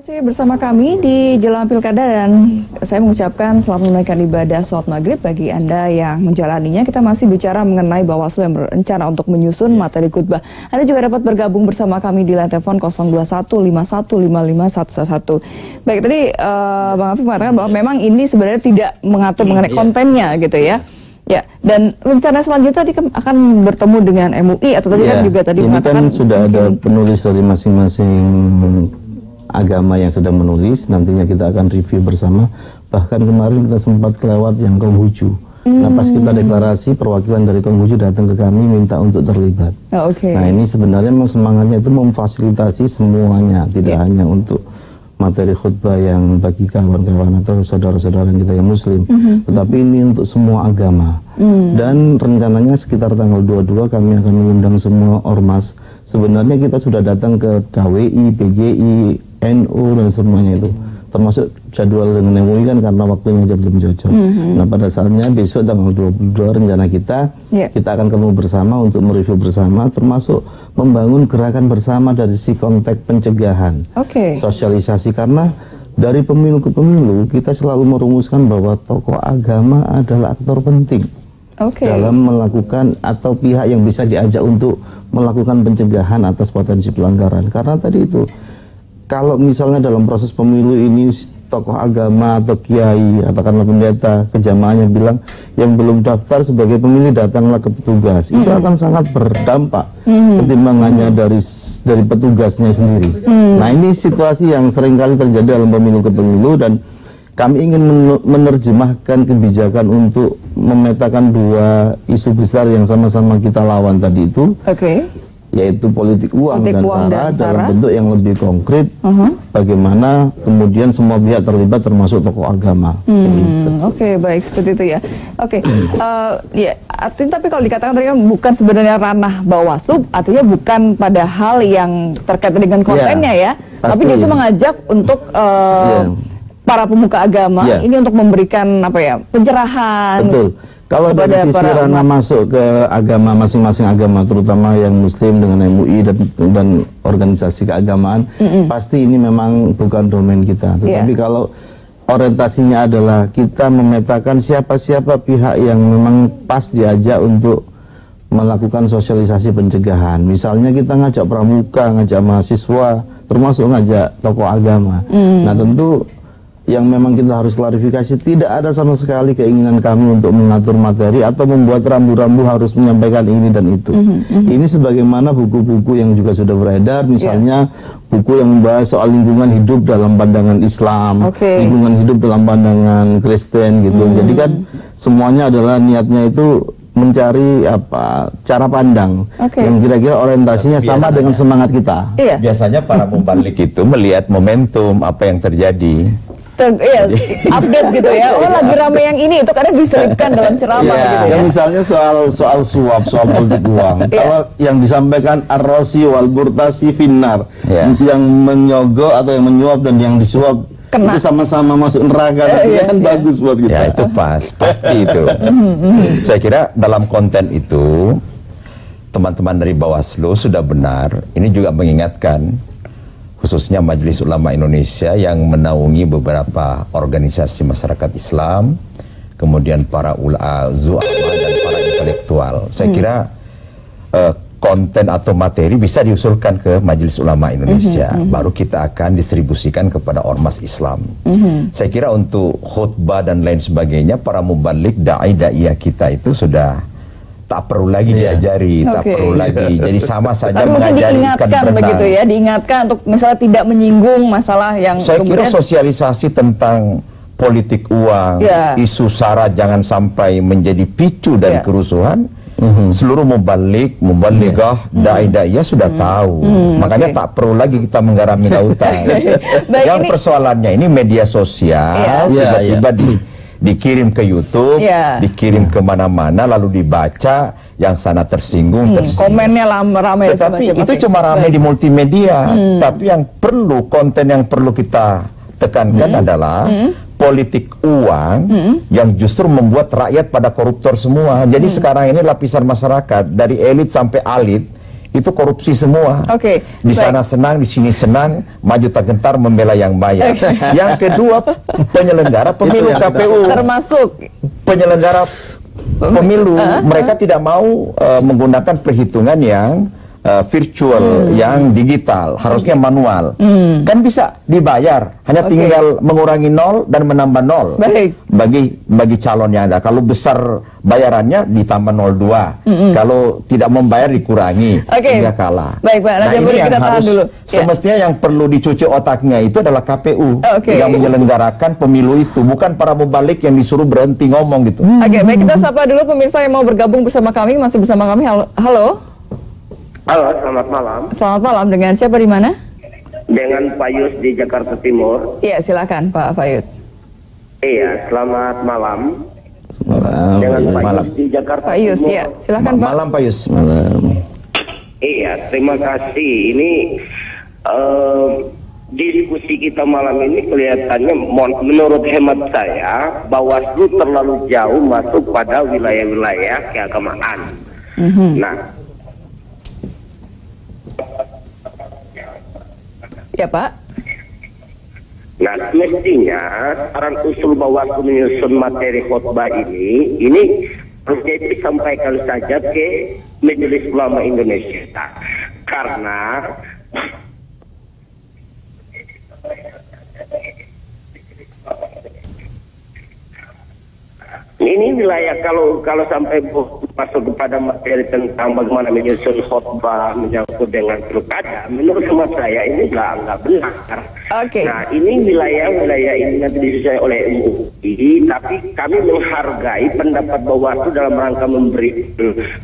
Masih bersama kami di jelang pilkada dan saya mengucapkan selamat menunaikan ibadah sholat maghrib bagi Anda yang menjalaninya. Kita masih bicara mengenai Bawaslu yang berencana untuk menyusun materi khutbah. Anda juga dapat bergabung bersama kami di line telepon 02151551111. Baik, tadi Bang Afif mengatakan bahwa memang ini sebenarnya tidak mengatur mengenai kontennya gitu ya. Ya, dan rencana selanjutnya tadi akan bertemu dengan MUI atau tadi kan juga tadi ini mengatakan kan sudah ada penulis dari masing-masing agama yang sudah menulis, nantinya kita akan review bersama. Bahkan kemarin kita sempat kelewat yang Konghucu. Nah, pas kita deklarasi, perwakilan dari Konghucu datang ke kami minta untuk terlibat. Nah, ini sebenarnya semangatnya itu memfasilitasi semuanya, tidak hanya untuk materi khutbah yang bagi kawan-kawan atau saudara-saudara kita yang muslim, tetapi ini untuk semua agama. Dan rencananya sekitar tanggal 22 kami akan mengundang semua ormas. Sebenarnya kita sudah datang ke KWI, PGI, NU dan semuanya itu, termasuk jadwal dengan MUI kan karena waktunya belum cocok. Nah, pada saatnya besok tanggal 22 rencana kita akan ketemu bersama untuk mereview bersama, termasuk membangun gerakan bersama dari sisi konteks pencegahan, sosialisasi, karena dari pemilu ke pemilu kita selalu merumuskan bahwa tokoh agama adalah aktor penting dalam melakukan atau pihak yang bisa diajak untuk melakukan pencegahan atas potensi pelanggaran. Karena tadi itu, kalau misalnya dalam proses pemilu ini tokoh agama atau kiai atau karena pendeta kejamaahnya bilang yang belum daftar sebagai pemilih datanglah ke petugas, itu akan sangat berdampak pertimbangannya dari petugasnya sendiri. Nah, ini situasi yang seringkali terjadi dalam pemilu ke pemilu, dan kami ingin menerjemahkan kebijakan untuk memetakan dua isu besar yang sama-sama kita lawan tadi itu, yaitu politik uang dan sara dalam bentuk yang lebih konkret, bagaimana kemudian semua pihak terlibat termasuk tokoh agama. Baik, seperti itu ya. Artinya tapi kalau dikatakan tadi kan bukan sebenarnya ranah Bawaslu, artinya bukan pada hal yang terkait dengan kontennya ya, tapi justru mengajak untuk para pemuka agama ini untuk memberikan pencerahan. Betul. Kalau dari sisi ranah masuk ke agama, masing-masing agama, terutama yang muslim dengan MUI dan organisasi keagamaan, pasti ini memang bukan domain kita. Tetapi kalau orientasinya adalah kita memetakan siapa-siapa pihak yang memang pas diajak untuk melakukan sosialisasi pencegahan. Misalnya kita ngajak pramuka, ngajak mahasiswa, termasuk ngajak tokoh agama. Nah, tentu yang memang kita harus klarifikasi, tidak ada sama sekali keinginan kami untuk mengatur materi atau membuat rambu-rambu harus menyampaikan ini dan itu. Ini sebagaimana buku-buku yang juga sudah beredar, misalnya buku yang membahas soal lingkungan hidup dalam pandangan Islam, lingkungan hidup dalam pandangan Kristen gitu. Jadi kan semuanya adalah niatnya itu mencari cara pandang yang kira-kira orientasinya sama dengan semangat kita. Biasanya para mubalik itu melihat momentum apa yang terjadi. Update gitu ya. Oh, lagi rame yang ini, itu kadang diselipkan dalam ceramah gitu ya. Misalnya soal suap, soal politik uang. Kalau yang disampaikan ar-rasi wal burtasi finnar, yang menyogok atau yang menyuap dan yang disuap itu sama-sama masuk neraka, kan bagus buat kita. Ya, itu pasti itu. Saya kira dalam konten itu teman-teman dari Bawaslu sudah benar. Ini juga mengingatkan khususnya Majelis Ulama Indonesia yang menaungi beberapa organisasi masyarakat Islam, kemudian para zu'ama dan para intelektual. Saya kira konten atau materi bisa diusulkan ke Majelis Ulama Indonesia, baru kita akan distribusikan kepada ormas Islam. Saya kira untuk khutbah dan lain sebagainya, para mubalik, da'iyah kita itu sudah tak perlu lagi diajari, tak perlu lagi. Jadi sama saja mengajari ikan berenang. Begitu ya, diingatkan untuk misalnya tidak menyinggung masalah yang saya kira sosialisasi tentang politik uang, isu sara jangan sampai menjadi picu dari kerusuhan. Seluruh mubaligah, dai-dai sudah tahu. Makanya tak perlu lagi kita menggarami lautan. Yang persoalannya ini media sosial tiba-tiba dikirim ke YouTube, dikirim kemana-mana, lalu dibaca, yang sana tersinggung, komennya ramai. Tetapi itu cuma ramai di multimedia. Tapi yang perlu, konten yang perlu kita tekankan adalah politik uang yang justru membuat rakyat pada koruptor semua. Jadi sekarang ini lapisan masyarakat dari elit sampai alit itu korupsi semua. Di sana senang, di sini senang, maju tak gentar membela yang bayar. Yang kedua, penyelenggara pemilu KPU, termasuk penyelenggara pemilu, mereka tidak mau menggunakan perhitungan yang virtual, yang digital, harusnya manual. Kan bisa dibayar, hanya tinggal mengurangi 0 dan menambah 0 bagi calon yang ada. Kalau besar bayarannya ditambah 02, kalau tidak membayar dikurangi sehingga kalah. Baik, Pak. Nah, ini yang harus semestinya yang perlu dicuci otaknya itu adalah KPU yang menyelenggarakan pemilu itu, bukan para mubalik yang disuruh berhenti ngomong gitu. Baik, kita sapa dulu pemirsa yang mau bergabung bersama kami, masih bersama kami. Halo. Halo, selamat malam. Selamat malam, dengan siapa di mana? Dengan Pak Yus di Jakarta Timur. Iya, silakan Pak Fayud. Iya, selamat malam. Malam. Dengan Pak Yus di Jakarta Pak Yus, Timur. ya, silakan Pak. Malam Pak Yus. Malam. Iya, terima kasih. Ini diskusi kita malam ini kelihatannya menurut hemat saya Bawaslu terlalu jauh masuk pada wilayah-wilayah keagamaan. Nah, ya Pak. nah mestinya saran usul Bawaslu menyusun materi khotbah ini harusnya itu disampaikan saja ke Majelis Ulama Indonesia, karena ini wilayah kalau sampai masuk kepada materi tentang bagaimana menyusun khotbah menyangkut dengan pilkada, menurut hemat saya ini nggak benar. Nah, ini wilayah ini nanti disusun oleh MUI, tapi kami menghargai pendapat Bawaslu dalam rangka memberi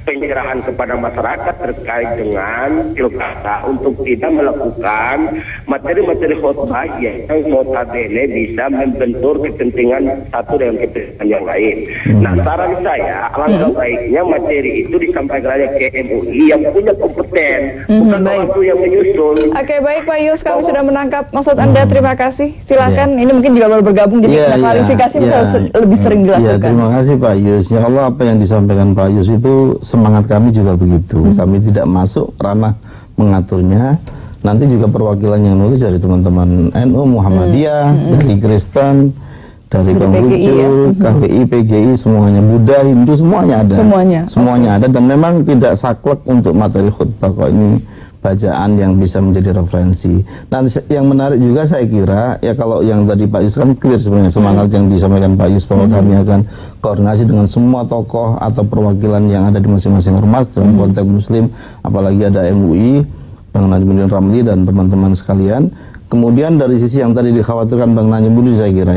pencerahan kepada masyarakat terkait dengan pilkada untuk tidak melakukan materi-materi khotbah yang notabene bisa membentur kepentingan satu dengan kepentingan yang lain. Nah, saran saya, alangkah baiknya materi itu disampaikan oleh ke MUI yang punya kompeten, bukan Bawaslu yang menyusun. Baik Pak Yus, kami sudah menangkap maksud Anda. Terima kasih. Silakan. Ini mungkin juga baru bergabung, jadi klarifikasi harus lebih sering dilakukan. Terima kasih Pak Yus. Ya Allah, apa yang disampaikan Pak Yus itu semangat kami juga begitu. Kami tidak masuk ranah mengaturnya. Nanti juga perwakilan yang nulis dari teman-teman NU, Muhammadiyah, dari Kristen, dari Konghucu, KPI, PGI, semuanya, Buddha, Hindu, semuanya ada. Semuanya ada, dan memang tidak saklek untuk materi khutbah kok, ini bacaan yang bisa menjadi referensi. Nah, yang menarik juga saya kira, ya kalau yang tadi Pak Yus kan clear sebenarnya semangat yang disampaikan Pak Yus bahwa kami akan koordinasi dengan semua tokoh atau perwakilan yang ada di masing-masing ormas dalam konteks Muslim, apalagi ada MUI, Bang Najmuddin Ramli dan teman-teman sekalian. Kemudian dari sisi yang tadi dikhawatirkan Bang Najmuddin, saya kira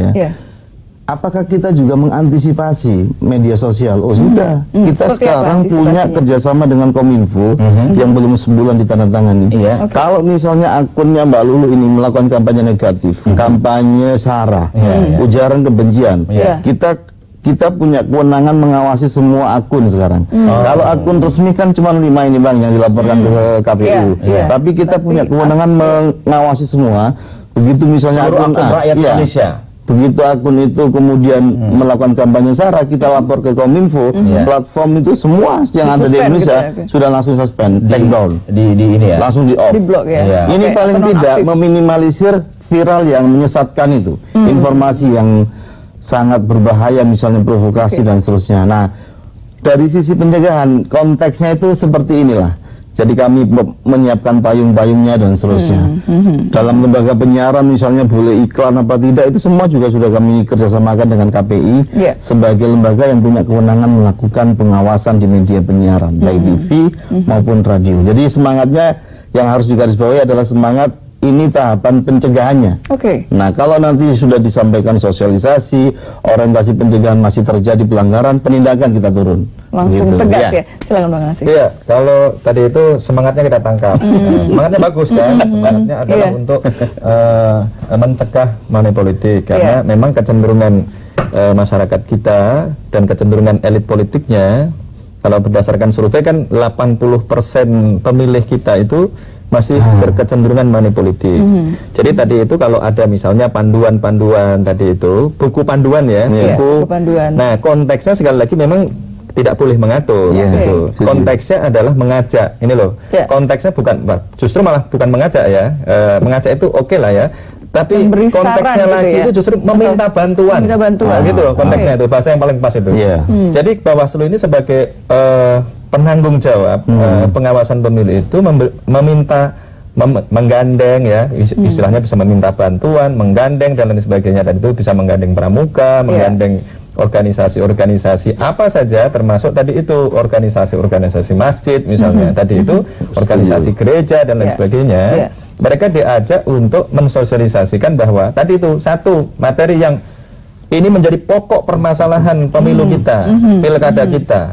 apakah kita juga mengantisipasi media sosial? Oh sudah, kita sekarang punya kerjasama dengan Kominfo yang belum sebulan ditandatangani. Kalau misalnya akunnya Mbak Lulu ini melakukan kampanye negatif, kampanye sara, ujaran kebencian, kita punya kewenangan mengawasi semua akun sekarang. Kalau akun resmi kan cuma 5 ini Bang yang dilaporkan ke KPU. Tapi kita punya kewenangan mengawasi semua. Begitu misalnya akun rakyat Indonesia. Begitu akun itu kemudian melakukan kampanye sara, kita lapor ke Kominfo, platform itu semua yang ada di Indonesia sudah langsung suspend, take down, langsung di off. Ini paling tidak meminimalisir viral yang menyesatkan itu, informasi yang sangat berbahaya, misalnya provokasi dan seterusnya. Nah, dari sisi pencegahan, konteksnya itu seperti inilah. Jadi kami menyiapkan payung-payungnya dan seterusnya. Dalam lembaga penyiaran misalnya boleh iklan apa tidak, itu semua juga sudah kami kerjasamakan dengan KPI sebagai lembaga yang punya kewenangan melakukan pengawasan di media penyiaran, baik TV maupun radio. Jadi semangatnya yang harus digarisbawahi adalah semangat ini tahapan pencegahannya. Nah, kalau nanti sudah disampaikan sosialisasi, orientasi pencegahan masih terjadi pelanggaran, penindakan kita turun. Langsung tegas ya. Silakan Bang Nasir. Iya, kalau tadi itu semangatnya kita tangkap. Semangatnya bagus kan? Semangatnya adalah untuk mencegah money politik, karena memang kecenderungan masyarakat kita dan kecenderungan elit politiknya, kalau berdasarkan survei kan 80% pemilih kita itu masih berkecenderungan money politik. Jadi tadi itu kalau ada misalnya panduan-panduan tadi itu, buku panduan ya, buku panduan. Nah, konteksnya sekali lagi memang tidak boleh mengatur gitu. Konteksnya adalah mengajak. Ini loh. Konteksnya justru malah bukan mengajak ya. Mengajak itu oke lah ya. Tapi konteksnya lagi itu justru meminta bantuan. Gitu loh konteksnya itu, bahasa yang paling pas itu. Jadi Bawaslu ini sebagai penanggung jawab pengawasan pemilu itu meminta menggandeng ya, istilahnya bisa meminta bantuan, menggandeng dan lain sebagainya. Dan itu bisa menggandeng pramuka, menggandeng organisasi-organisasi apa saja, termasuk tadi itu organisasi-organisasi masjid misalnya, tadi itu organisasi gereja dan lain sebagainya. Mereka diajak untuk mensosialisasikan bahwa tadi itu satu materi yang ini menjadi pokok permasalahan pemilu kita, pilkada kita.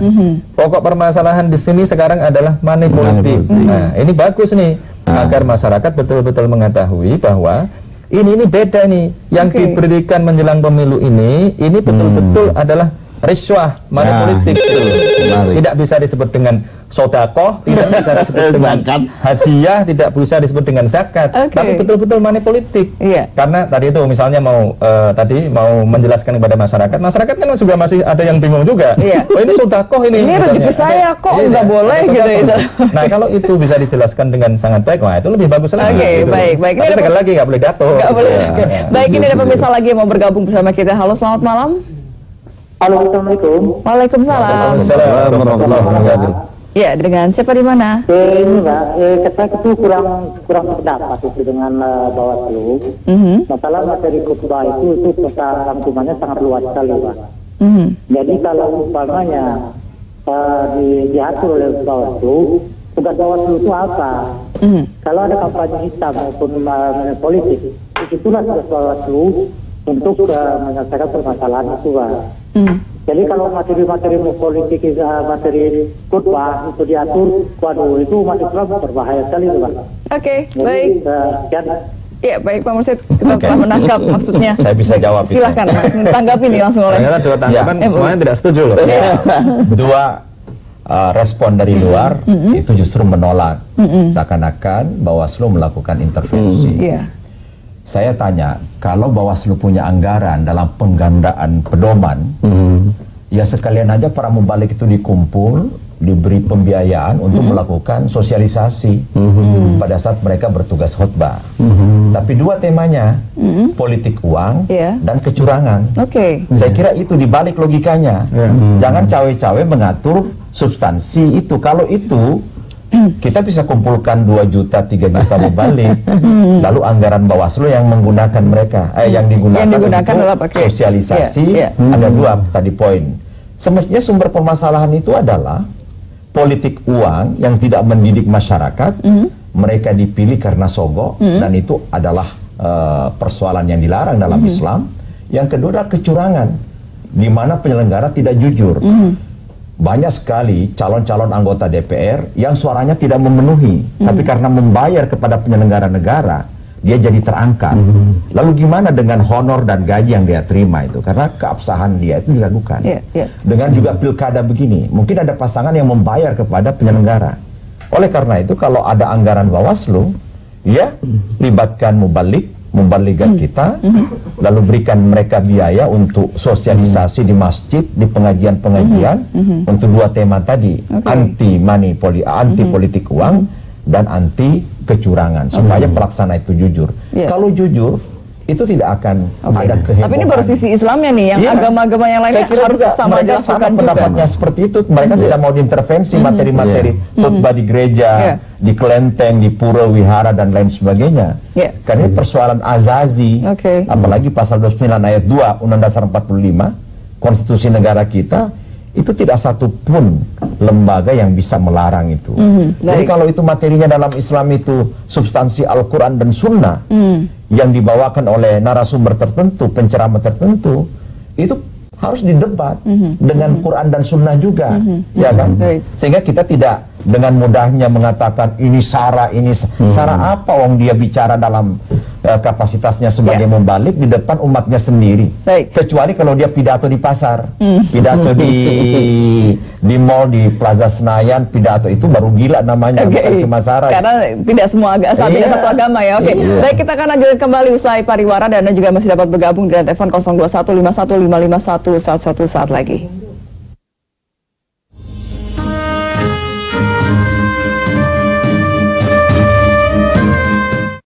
Pokok permasalahan di sini sekarang adalah money politik. Nah, ini bagus nih agar masyarakat betul-betul mengetahui bahwa ini beda nih yang diberikan menjelang pemilu ini betul-betul adalah riswah, money politik gitu. Tidak bisa disebut dengan sodakoh, tidak bisa disebut dengan hadiah, tidak bisa disebut dengan zakat, tapi betul-betul money politik. Karena tadi itu misalnya mau menjelaskan kepada masyarakat kan juga masih ada yang bingung juga. Oh ini sodakoh ini rezeki saya kok nggak boleh gitu. Nah kalau itu bisa dijelaskan dengan sangat baik, wah itu lebih bagus lagi. Baik. Tapi sekali lagi nggak boleh dato. Baik, ini ada pemirsa lagi yang mau bergabung bersama kita. Halo, selamat malam. Halo, assalamualaikum. Waalaikumsalam. Ya, dengan siapa di mana? Ini Mbak, kita itu kurang pendapat itu dengan Bawaslu. Masalah materi khutbah itu rangkumannya sangat luas sekali, Pak. Jadi kalau umpamanya diatur oleh Bawaslu, tugas Bawaslu itu apa? Kalau ada kampanye hitam maupun politik, itulah tugas Bawaslu untuk menyelesaikan permasalahan itu, Pak. Jadi kalau materi-materi politik, materi khutbah itu diatur, waduh itu umat Islam berbahaya sekali, Pak. Baik. Ya, baik Pak Mursyid, kita telah menangkap maksudnya. Saya bisa jawab. Silakan, Mas, tanggapi nih langsung oleh. Ternyata dua tanggapan semuanya tidak setuju loh. Dua respon dari luar itu justru menolak, seakan-akan Bawaslu melakukan intervensi. Saya tanya, kalau Bawaslu punya anggaran dalam penggandaan pedoman, ya sekalian aja para mubalik itu dikumpul, diberi pembiayaan untuk melakukan sosialisasi pada saat mereka bertugas khutbah. Tapi dua temanya, politik uang dan kecurangan. Saya kira itu dibalik logikanya. Jangan cawe-cawe mengatur substansi itu. Kalau itu kita bisa kumpulkan 2 juta, 3 juta mubalik, lalu anggaran Bawaslu yang menggunakan mereka, yang digunakan untuk sosialisasi. Ada dua tadi poin. Semestinya sumber permasalahan itu adalah politik uang yang tidak mendidik masyarakat. Mereka dipilih karena sogok, dan itu adalah persoalan yang dilarang dalam Islam. Yang kedua adalah kecurangan, di mana penyelenggara tidak jujur. Banyak sekali calon-calon anggota DPR yang suaranya tidak memenuhi, tapi karena membayar kepada penyelenggara negara, dia jadi terangkat. Lalu gimana dengan honor dan gaji yang dia terima itu? Karena keabsahan dia itu diragukan. Dengan juga pilkada begini, mungkin ada pasangan yang membayar kepada penyelenggara. Oleh karena itu, kalau ada anggaran Bawaslu, ya libatkan mubaligat kita, lalu berikan mereka biaya untuk sosialisasi di masjid, di pengajian-pengajian, untuk dua tema tadi, anti politik uang dan anti kecurangan, supaya pelaksana itu jujur. Kalau jujur, itu tidak akan ada kehebohan. Tapi ini baru sisi Islamnya nih, yang agama-agama yang lainnya harus sama dilakukan juga. Pendapatnya seperti itu. Mereka tidak mau diintervensi materi-materi khutbah di gereja, di kelenteng, di pura, wihara, dan lain sebagainya. Karena ini persoalan azazi, apalagi pasal 29 ayat 2 Undang Dasar 45, konstitusi negara kita, itu tidak satu pun lembaga yang bisa melarang itu. Jadi kalau itu materinya dalam Islam itu substansi Al-Quran dan Sunnah yang dibawakan oleh narasumber tertentu, penceramah tertentu, itu harus didebat dengan Quran dan Sunnah juga, ya kan? Sehingga kita tidak dengan mudahnya mengatakan ini sara, sara apa wong dia bicara dalam kapasitasnya sebagai membalik di depan umatnya sendiri. Kecuali kalau dia pidato di pasar, pidato di mall, di Plaza Senayan, pidato itu baru gila namanya, bukan cuma sara. Karena tidak semua tidak satu agama ya. Baik, kita akan lanjutkan kembali usai pariwara, dan Anda juga masih dapat bergabung dengan telepon 0215155111 saat lagi.